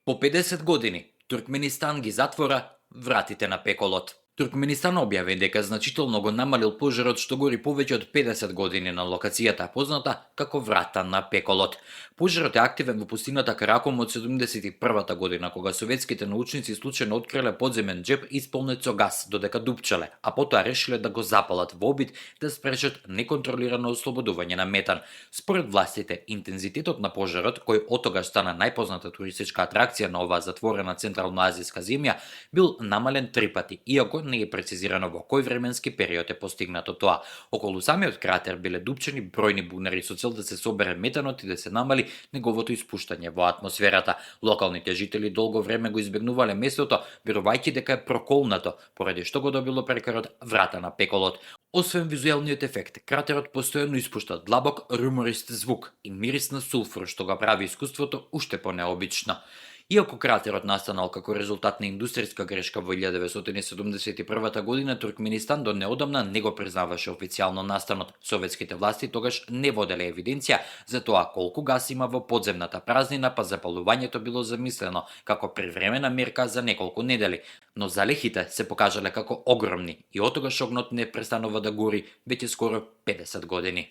По 50 години, Туркменистан ги затвора вратите на пеколот. Туркменистан објави дека значително го намалил пожарот што гори повеќе од 50 години на локацијата позната како врата на пеколот. Пожарот е активен во пустината Каракум од 71 година, кога советските научници случајно откриле подземен џеп исполнет со газ додека дупчале, а потоа решиле да го запалат во обид да спречат неконтролирано ослободување на метан. Според властите, интензитетот на пожарот, кој оттогаш стана најпозната туристичка атракција на оваа затворена централноазијска земја, бил намален 3 пати, иако не е прецизирано во кој временски период е постигнато тоа. Околу самиот кратер биле дупчени бројни бунари со цел да се собере метанот и да се намали неговото испуштање во атмосферата. Локалните жители долго време го избегнувале местото, верувајќи дека е проколнато, поради што го добило прекарот врата на пеколот. Освен визуелниот ефект, кратерот постојано испушта длабок руморист звук и мирис на сулфур, што го прави искуството уште понеобично. Иако кратерот настанал како резултат на индустријска грешка во 1971 година, Туркменистан до неодамна не го признаваше официјално настанот. Советските власти тогаш не воделе евиденција за тоа колку газ има во подземната празнина, па запалувањето било замислено како привремена мерка за неколку недели. Но залехите се покажале како огромни и оттогаш огнот не престанува да гори веќе скоро 50 години.